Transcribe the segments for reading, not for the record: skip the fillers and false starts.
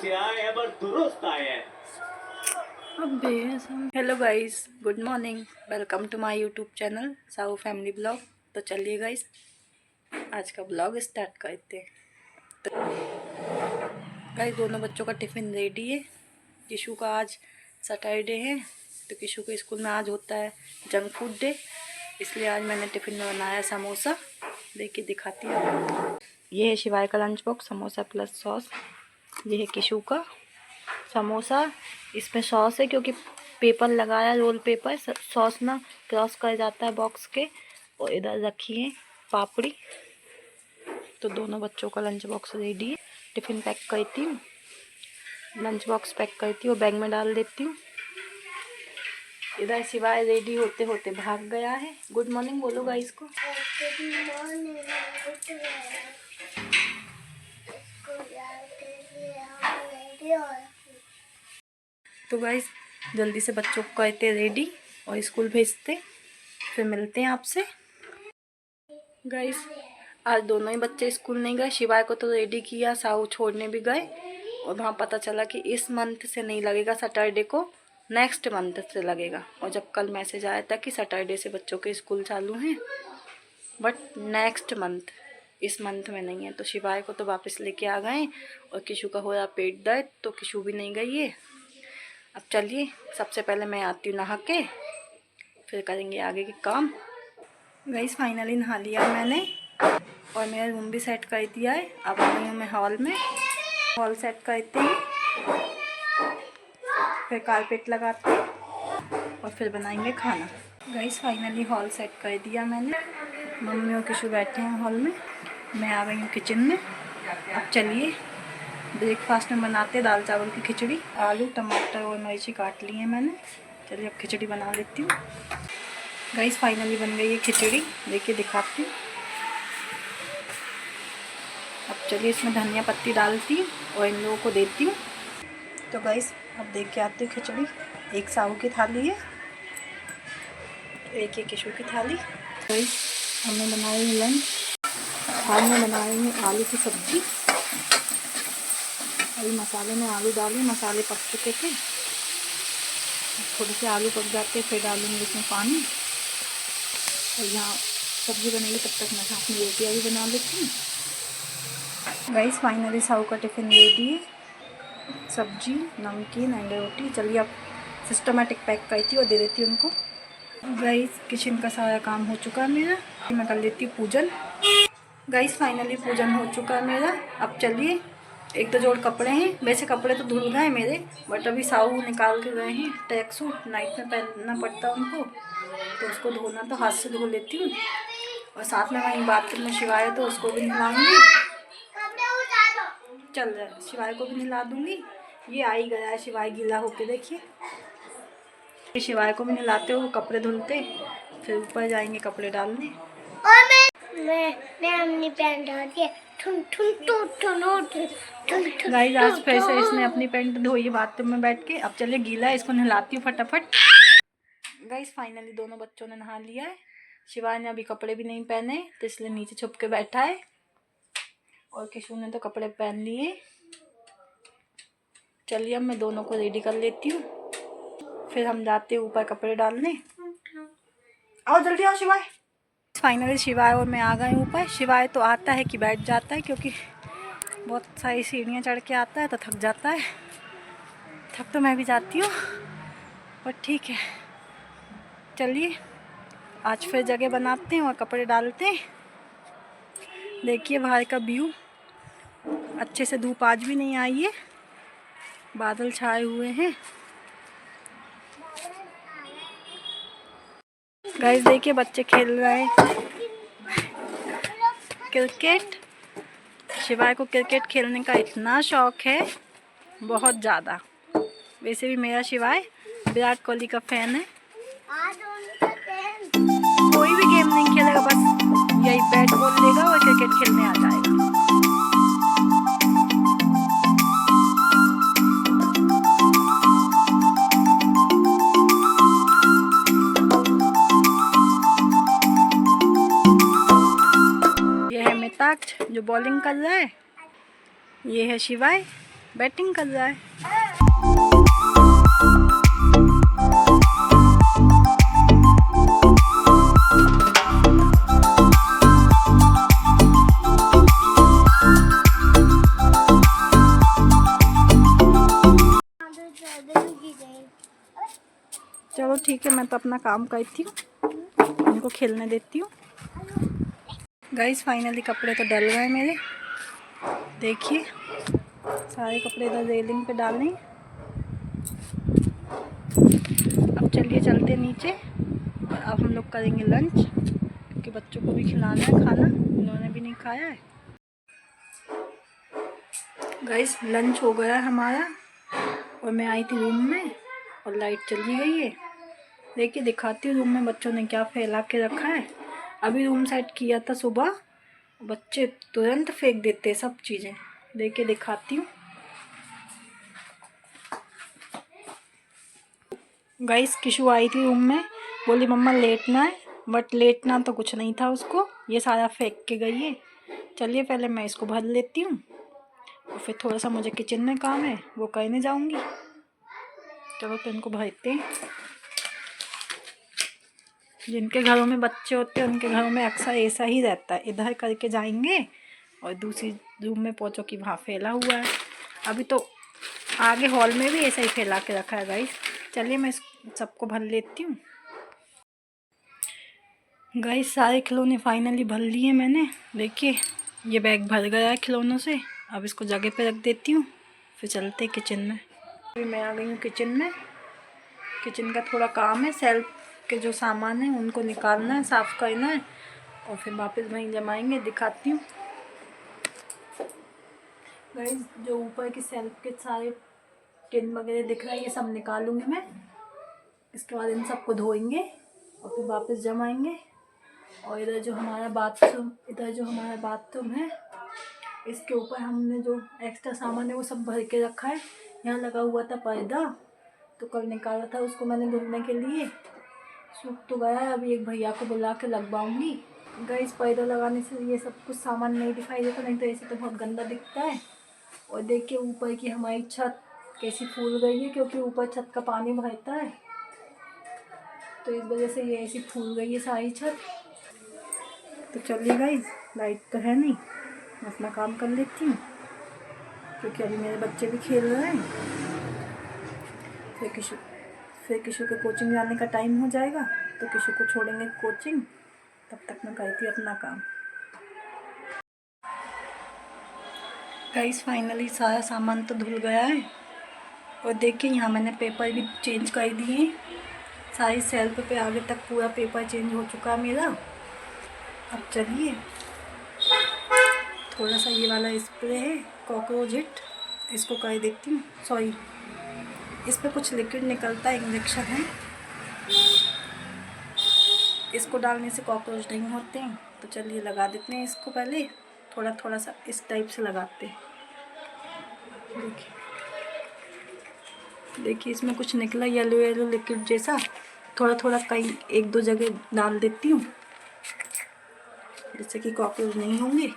से आए हैं पर दुरुस्त आए हैं। Hello guys, good morning, welcome to my YouTube channel Sahu family blog. तो चलिए गाइस, आज का ब्लॉग स्टार्ट करते हैं। तो गाइस, दोनों बच्चों का टिफ़िन रेडी है। किशु का आज सैटरडे है, तो किशु के स्कूल में आज होता है जंक फूड डे, इसलिए आज मैंने टिफ़िन में बनाया समोसा। देखिए दिखाती हूँ। ये है शिवाय का lunch box, samosa plus sauce. ये है किशु का समोसा, इसमें सॉस है क्योंकि पेपर लगाया, रोल पेपर, सॉस ना क्रॉस कर जाता है बॉक्स के। और इधर रखी है पापड़ी। तो दोनों बच्चों का लंच बॉक्स रेडी है। टिफ़िन पैक करती हूँ, लंच बॉक्स पैक करती हूँ, बैग में डाल देती हूँ। इधर सिवाय रेडी होते होते भाग गया है। गुड मॉर्निंग बोलो गाइस को। तो गाइस, जल्दी से बच्चों को करते रेडी और स्कूल भेजते, फिर मिलते हैं आपसे। गाइस, आज दोनों ही बच्चे स्कूल नहीं गए। शिवाय को तो रेडी किया, साहू छोड़ने भी गए, और वहाँ पता चला कि इस मंथ से नहीं लगेगा सैटरडे को, नेक्स्ट मंथ से लगेगा। और जब कल मैसेज आया था कि सैटरडे से बच्चों के स्कूल चालू हैं, बट नेक्स्ट मंथ, इस मंथ में नहीं है। तो शिवाय को तो वापस लेके आ गए, और किशु का हो रहा पेट दर्द, तो किशु भी नहीं गई है। अब चलिए, सबसे पहले मैं आती हूँ नहा के, फिर करेंगे आगे के काम। गाइस, फाइनली नहा लिया मैंने, और मेरा रूम भी सेट कर दिया है। अब आ गई हूँ मैं हॉल में। हॉल सेट करते हैं, फिर कारपेट लगाते हैं, और फिर बनाएंगे खाना। गाइस, फाइनली हॉल सेट कर दिया मैंने। मम्मी और किशु बैठे हैं हॉल में, मैं आ गई हूँ किचन में। अब चलिए ब्रेकफास्ट में बनाते दाल चावल की खिचड़ी। आलू, टमाटर और मिर्ची काट ली है मैंने। चलिए अब खिचड़ी बना लेती हूँ। गाइस, फाइनली बन गई है खिचड़ी, देखिए दिखाती हूँ। अब चलिए इसमें धनिया पत्ती डालती हूँ और इन लोगों को देती हूँ। तो गाइस, अब देख के आती हूँ खिचड़ी। एक साहू की थाली है, एक किशु की थाली। गाइस, हमने बनाई है लंच। आज मैं बनाएंगे आलू की सब्जी। अभी मसाले में आलू डाले, मसाले पक चुके थे। थोड़े से आलू पक जाते फिर डालूंगी इसमें पानी। और यहाँ सब्ज़ी बनेगी, तब तक मैं साथ में रोटियाँ भी बना लेती हूँ। गाइस, फाइनली साहू का टिफ़िन रेडी है, सब्जी, नमकीन एंड रोटी। चलिए अब सिस्टमेटिक पैक करती हूँ और दे देती हूँ उनको। गाइस, किचन का सारा काम हो चुका है मेरा, मैं कर लेती हूँ पूजन। गाइस, फाइनली पूजन हो चुका है मेरा। अब चलिए, एक दो जोड़ कपड़े हैं, वैसे कपड़े तो धुल गए मेरे, बट अभी साहू निकाल के गए हैं ट्रैक सूट, नाइट में पहनना पड़ता उनको, तो उसको धोना तो हाथ से धो लेती हूँ। और साथ में वहीं बाथरूम में शिवाय, तो उसको भी नहलाऊंगी। चल रहा है, शिवाय को भी नहला दूंगी। ये आ ही गया है शिवाय गीला होके, देखिए। शिवाय को भी नहलाते हुए कपड़े धुलते, फिर ऊपर जाएंगे कपड़े डालने। मैं अपनी पैंट धोती है। गाइस, आज फिर से इसने अपनी पैंट धोई है बाथरूम में बैठ के। अब चलिए, गीला है, इसको नहलाती हूँ फटाफट। गाइस, फाइनली दोनों बच्चों ने नहा लिया है। शिवाय ने अभी कपड़े भी नहीं पहने, तो इसलिए नीचे छुप के बैठा है, और किशु ने तो कपड़े पहन लिए। चलिए अब मैं दोनों को रेडी कर लेती हूँ, फिर हम जाते हैं ऊपर कपड़े डालने। आओ जल्दी आओ शिवाय। फाइनली शिवाय और मैं आ गए ऊपर। शिवाय तो आता है कि बैठ जाता है, क्योंकि बहुत सारी सीढ़ियाँ चढ़ के आता है तो थक जाता है। थक तो मैं भी जाती हूँ, पर ठीक है। चलिए आज फिर जगह बनाते हैं और कपड़े डालते हैं। देखिए बाहर का व्यू, अच्छे से धूप आज भी नहीं आई है, बादल छाए हुए हैं। गाइस, देखिए बच्चे खेल रहे हैं क्रिकेट। शिवाय को क्रिकेट खेलने का इतना शौक है, बहुत ज़्यादा। वैसे भी मेरा शिवाय विराट कोहली का फैन है। कोई भी गेम नहीं खेलेगा, बस यही बैट बॉल लेगा और क्रिकेट खेलने आ जाएगा। यह है मिताक्ष जो बॉलिंग कर रहा है, ये है शिवाय बैटिंग कर रहा है। चलो ठीक है, मैं तो अपना काम करती हूँ, उनको खेलने देती हूँ। गाइस फाइनली कपड़े तो डल गए मेरे, देखिए सारे कपड़े इधर रेलिंग पे डालें। अब चलिए चलते नीचे और अब हम लोग करेंगे लंच, क्योंकि बच्चों को भी खिलाना है खाना, उन्होंने भी नहीं खाया है। गाइस लंच हो गया हमारा और मैं आई थी रूम में और लाइट चली गई है। देखिए दिखाती हूँ रूम में बच्चों ने क्या फैला के रखा है। अभी रूम सेट किया था सुबह, बच्चे तुरंत फेंक देते हैं सब चीज़ें। देखिए दिखाती हूँ। गाइस किशु आई थी रूम में, बोली मम्मा लेटना है, बट लेटना तो कुछ नहीं था उसको, ये सारा फेंक के गई है। चलिए पहले मैं इसको भर लेती हूँ और फिर थोड़ा सा मुझे किचन में काम है वो करने जाऊँगी। चलो तो इनको भरते हैं। जिनके घरों में बच्चे होते हैं उनके घरों में अक्सर ऐसा ही रहता है, इधर करके जाएंगे और दूसरी रूम में पहुँचो कि वहाँ फैला हुआ है। अभी तो आगे हॉल में भी ऐसा ही फैला के रखा है गाइस। चलिए मैं सबको भर लेती हूँ। गाइस सारे खिलौने फाइनली भर लिए मैंने। देखिए ये बैग भर गया है खिलौनों से। अब इसको जगह पे रख देती हूँ, फिर चलते किचन में। अभी मैं आ गई हूँ किचन में। किचन का थोड़ा काम है, सेल्फ के जो सामान है उनको निकालना है, साफ़ करना है और फिर वापस वहीं जमाएंगे। दिखाती हूँ गाइस, जो ऊपर की सेल्फ के सारे टिन वगैरह दिख रहा है ये सब निकालूंगी मैं। इसके बाद इन सबको धोएंगे और फिर वापस जमाएंगे। और इधर जो हमारा बाथरूम है, इसके ऊपर हमने जो एक्स्ट्रा सामान है वो सब भर के रखा है। यहाँ लगा हुआ था पर्दा, तो कल निकाला था उसको मैंने धुलने के लिए, सूख तो गया है। अभी एक भैया को बुला के लगवाऊंगी। गाइस पर्दा लगाने से ये सब कुछ सामान नहीं दिखाई देता, नहीं तो ऐसे तो बहुत गंदा दिखता है। और देखिए ऊपर की हमारी छत कैसी फूल गई है, क्योंकि ऊपर छत का पानी बहता है तो इस वजह से ये ऐसी फूल गई है सारी छत। तो चलिए गाइस, लाइट तो है नहीं, मैं अपना काम कर लेती हूँ, क्योंकि अभी मेरे बच्चे भी खेल रहे हैं। फिर किशु के कोचिंग जाने का टाइम हो जाएगा, तो किशु को छोड़ेंगे कोचिंग, तब तक मैं करती अपना काम। गाइस फाइनली सारा सामान तो धुल गया है और देखिए यहाँ मैंने पेपर भी चेंज कर दिए हैं। सारी सेल्फ पे आगे तक पूरा पेपर चेंज हो चुका है मेरा। अब चलिए थोड़ा सा ये वाला स्प्रे है कॉकरोच हिट, इसको कर देती हूँ। सॉरी, इस पर कुछ लिक्विड निकलता है, इंजेक्शन है, इसको डालने से कॉकरोच नहीं होते हैं। तो चलिए लगा देते हैं इसको। पहले थोड़ा थोड़ा सा इस टाइप से लगाते हैं। देखिए इसमें कुछ निकला येलो येलो लिक्विड जैसा, थोड़ा थोड़ा कई एक दो जगह डाल देती हूँ, जिससे कि कॉकरोच नहीं होंगे।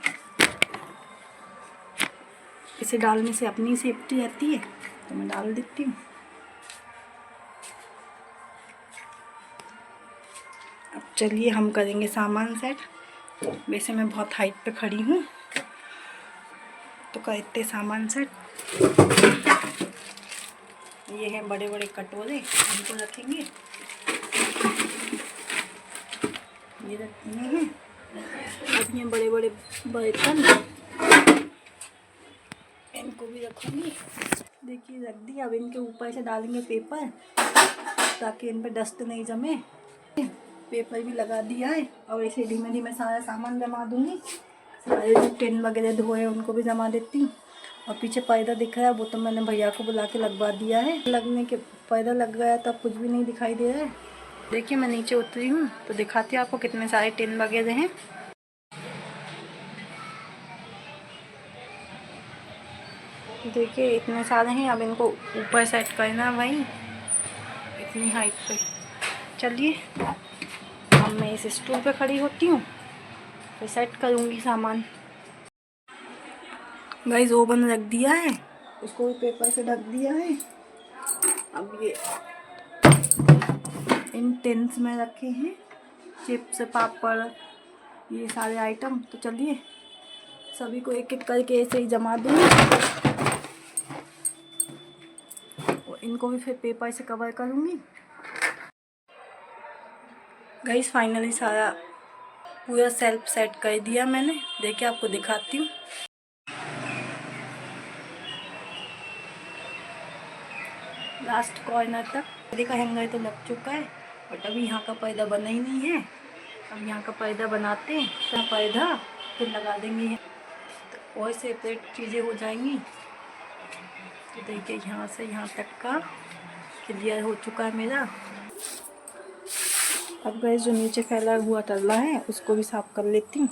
इसे डालने से अपनी सेफ्टी रहती है, तो मैं डाल देती हूँ। अब चलिए हम करेंगे सामान सेट। वैसे मैं बहुत हाइट पे खड़ी हूँ, तो करते सामान सेट। ये हैं बड़े बड़े कटोरे, इनको रखेंगे। ये रखने हैं। अब ये बड़े बड़े बर्तन, इनको भी रखूँगी। देखिए रख दिया। अब इनके ऊपर से डालेंगे पेपर, ताकि इन पर डस्ट नहीं जमे। पेपर भी लगा दिया है और ऐसे धीमे धीमे सारा सामान जमा दूँगी। सारे जो टिन वगैरह धोए उनको भी जमा देती हूँ। और पीछे पर्दा दिख रहा है, वो तो मैंने भैया को बुला के लगवा दिया है। लगने के पर्दा लग गया तो अब कुछ भी नहीं दिखाई दे रहा है। देखिए मैं नीचे उतरी हूँ तो दिखाती हूँ आपको कितने सारे टिन वगैरह हैं। देखिए इतने सारे हैं। अब इनको ऊपर सेट करना वहीं इतनी हाइट पे। चलिए अब मैं इस स्टूल पे खड़ी होती हूँ, फिर सेट करूँगी सामान। गाइस ओवन रख दिया है उसको भी पेपर से ढक दिया है। अब ये इन टिन्स में रखे हैं चिप्स, पापड़, ये सारे आइटम। तो चलिए सभी को एक एक करके ऐसे ही जमा दूँगी और इनको भी फिर पेपर से कवर करूँगी। गाइस फाइनली सारा पूरा सेल्फ सेट कर दिया मैंने। देखिए आपको दिखाती हूँ। लास्ट कॉर्नर तक पर्दे का हैंगर तो लग चुका है, बट अभी यहाँ का पर्दा बना ही नहीं है। अब यहाँ का पर्दा बनाते हैं, तो पर्दा फिर लगा देंगे तो और सेपरेट चीज़ें हो जाएंगी। तो देखिए यहाँ से यहाँ तक का क्लियर हो चुका है मेरा। अब गैस जो नीचे फैला हुआ टल्ला है उसको भी साफ कर लेती हूँ।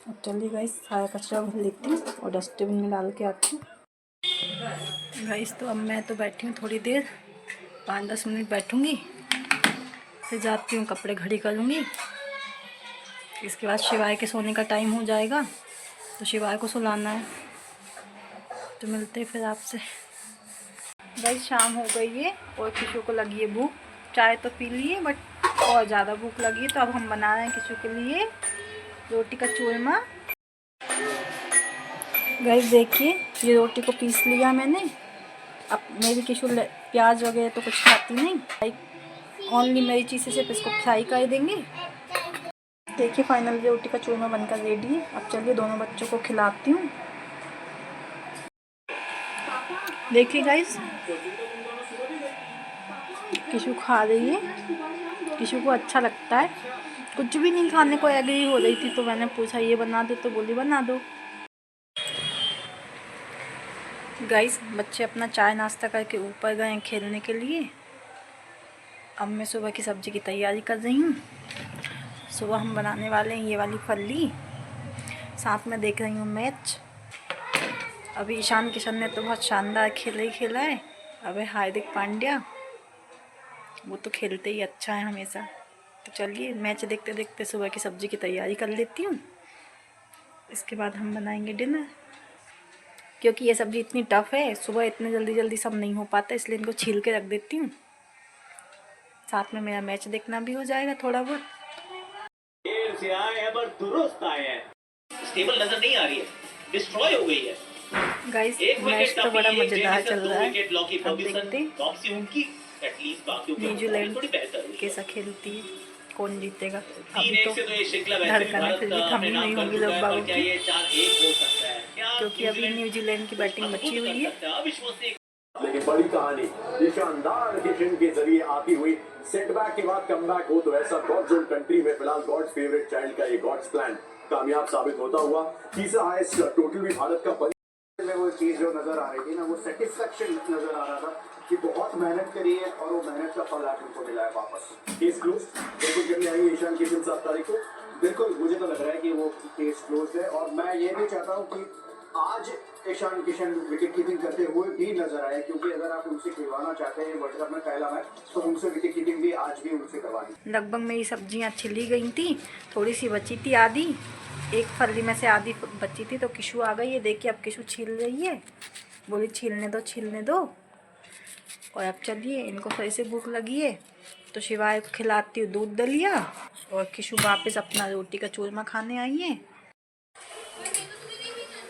अब चलिए गाइस सारा कचरा भर लेती हूँ और डस्टबिन में डाल के आती हूँ। गाइस तो अब मैं तो बैठी हूँ थोड़ी देर, 5-10 मिनट बैठूँगी, फिर जाती हूँ कपड़े घड़ी करूँगी। इसके बाद शिवाय के सोने का टाइम हो जाएगा, तो शिवाय को सुलाना है। तो मिलते हैं फिर आपसे। गाइस शाम हो गई है और किशु को लगी है भूख। चाय तो पी लिए बट और ज़्यादा भूख लगी है, तो अब हम बना रहे हैं किशु के लिए रोटी का चूरमा। गाइस देखिए ये रोटी को पीस लिया मैंने। अब मेरी किशु प्याज वगैरह तो कुछ खाती नहीं, ओनली मेरी चीज़ें सिर्फ इसको फ्राई कर देंगे। देखिए फाइनल रोटी का चूरमा बनकर रेडी है। अब चलिए दोनों बच्चों को खिलाती हूँ। देखिए गाइस किशु खा रही है, किशु को अच्छा लगता है। कुछ भी नहीं खाने को एग्री हो रही थी, तो मैंने पूछा ये बना दो, तो बोली बना दो। गाइस बच्चे अपना चाय नाश्ता करके ऊपर गए हैं खेलने के लिए। अब मैं सुबह की सब्ज़ी की तैयारी कर रही हूँ। सुबह हम बनाने वाले हैं ये वाली फली, साथ में देख रही हूँ मैच। अभी ईशान किशन ने तो बहुत शानदार खेला ही खेला है। अब हार्दिक पांड्या, वो तो खेलते ही अच्छा है हमेशा। तो चलिए मैच देखते देखते सुबह की सब्ज़ी की तैयारी कर लेती हूँ। इसके बाद हम बनाएंगे डिनर, क्योंकि ये सब्ज़ी इतनी टफ़ है, सुबह इतने जल्दी जल्दी सब नहीं हो पाता, इसलिए इनको छील के रख देती हूँ। साथ में मेरा मैच देखना भी हो जाएगा थोड़ा बहुत। देर से आए हैं पर दुरुस्त आए हैं। स्टेबल नजर नहीं आ रही है, डिस्ट्रॉय हो गई है। गाइस मैच तो बड़ा मज़ेदार चल रहा है। अब देखते हैं न्यूजीलैंड कैसा खेलती है, कौन जीतेगा। अभी तो धड़कन है, फिर भी थमी नहीं होगी लोग बाबू की, क्योंकि अभी न्यूजीलैंड की बैटिंग बची हुई है। लेकिन बड़ी कहानी ये शानदार किशन के जरिए आती हुई सेटबैक के बाद कमबैक हो, तो ऐसा गॉड्स ओन कंट्री में फिलहाल गॉड्स फेवरेट चाइल्ड का ये गॉड्स प्लान कामयाब साबित होता हुआ। तीसरा हाईएस्ट टोटल भी भारत का में वो चीज जो नजर आ रही थी ना, वो सेटिस्फेक्शन नजर आ रहा था कि बहुत मेहनत करी है और वो मेहनत का फल आज उनको मिला है वापस। केस क्लोज बिल्कुल जल्दी आएंगे ईशान किशन 7 तारीख को। बिल्कुल मुझे तो लग रहा है कि वो केस क्लोज है, और मैं ये भी चाहता हूँ कि आज ईशान किशन विकेट कीपिंग करते हुए भी नजर आए, क्योंकि अगर आप उनसे खिलवाना चाहते हैं वर्ल्ड कप में पहला मैच, तो उनसे विकेट कीपिंग भी आज भी उनसे करवानी। लगभग मेरी सब्जियां छिली गई थी, थोड़ी सी बची थी आधी, एक फली में से आधी बची थी। तो किशु आ गई है, देखिए अब किशु छील रही है, बोली छीलने दो। और अब चलिए इनको फिर से भूख लगी है, तो शिवाय को खिलाती हूँ दूध दलिया, और किशु वापस अपना रोटी का चूरमा खाने आई है।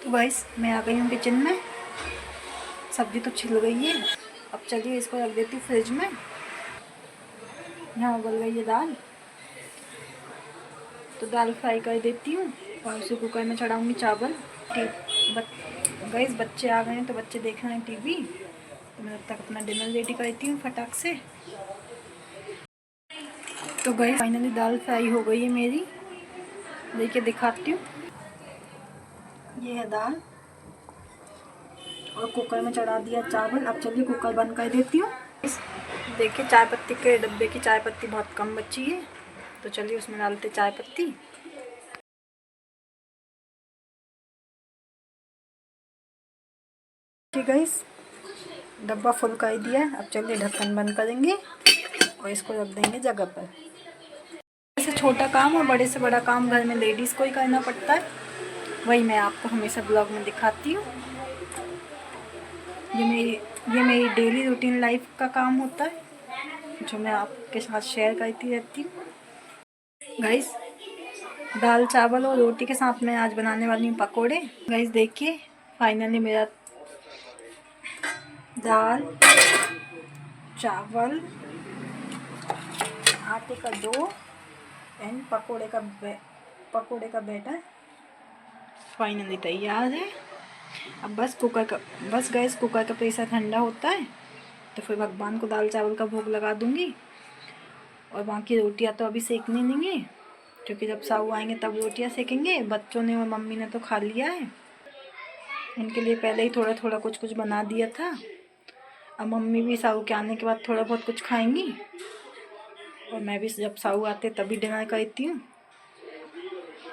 तो गाइस मैं आ गई हूँ किचन में, सब्जी तो छिल गई है। अब चलिए इसको रख देती हूँ फ्रिज में। यहाँ उबल गई है दाल, तो दाल फ्राई कर देती हूँ और उसे कुकर में चढ़ाऊँगी चावल। गाइस बच्चे आ गए हैं, तो बच्चे देख रहे हैं टीवी, तो मैं तब तक अपना डिनर रेडी करती हूँ फटाक से। तो गाइस फाइनली दाल फ्राई हो गई है मेरी, देखिए दिखाती हूँ। ये है दाल, और कुकर में चढ़ा दिया चावल। अब चलिए कुकर बंद कर देती हूँ। देखिए चाय पत्ती के डब्बे की चाय पत्ती बहुत कम बची है, तो चलिए उसमें डालते चाय पत्ती। रोटी गैस डब्बा फुल कर दिया। अब चलिए ढक्कन बंद करेंगे और इसको रख देंगे जगह पर। ऐसे छोटा काम और बड़े से बड़ा काम घर में लेडीज़ को ही करना पड़ता है, वही मैं आपको हमेशा ब्लॉग में दिखाती हूँ। ये मेरी डेली रूटीन लाइफ का काम होता है जो मैं आपके साथ शेयर करती रहती हूँ। गाइस दाल चावल और रोटी के साथ मैं आज बनाने वाली हूँ पकोड़े। गाइस देखिए फाइनली मेरा दाल चावल आटे का डो एंड पकोड़े का बैटर फाइनली तैयार है। अब बस गैस कुकर का प्रेशर ठंडा होता है तो फिर भगवान को दाल चावल का भोग लगा दूंगी। और बाकी रोटियां तो अभी सेकनी नहीं है क्योंकि जब साहू आएंगे तब रोटियां सेकेंगे। बच्चों ने और मम्मी ने तो खा लिया है, उनके लिए पहले ही थोड़ा थोड़ा कुछ बना दिया था। अब मम्मी भी साहू के आने के बाद थोड़ा बहुत कुछ खाएंगी और मैं भी जब साहू आते तभी डिनर करती हूँ।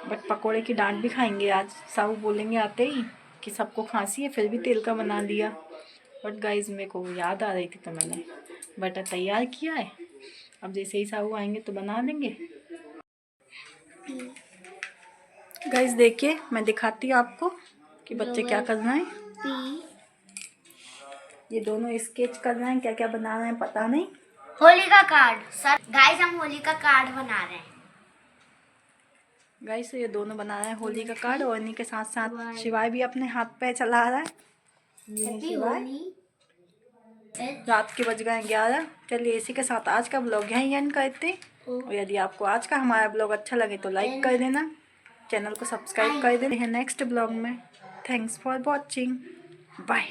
बट पकोड़े की डांट भी खाएंगे आज, साहू बोलेंगे आते ही कि सबको खांसी है फिर भी तेल का बना दिया। बट गाइस मेरे को याद आ रही थी तो मैंने बटर तैयार किया है। अब जैसे ही साहू आएंगे तो बना लेंगे। गाइस देखिए मैं दिखाती हूँ आपको कि बच्चे क्या कर रहे हैं। ये दोनों स्केच कर रहे हैं, क्या क्या बना रहे हैं पता नहीं। होली का कार्ड सर गाइस, हम होली का कार्ड बना रहे हैं। गाइस ये दोनों बना रहे हैं होली का कार्ड और इन्हीं के साथ साथ शिवाय भी अपने हाथ पे चला रहा है। ये शिवाय रात के बज गए 11। चलिए इसी के साथ आज का ब्लॉग यहीं एंड करते हैं। और यदि आपको आज का हमारा ब्लॉग अच्छा लगे तो लाइक कर देना, चैनल को सब्सक्राइब कर देना नेक्स्ट ब्लॉग में। Thanks for watching, bye.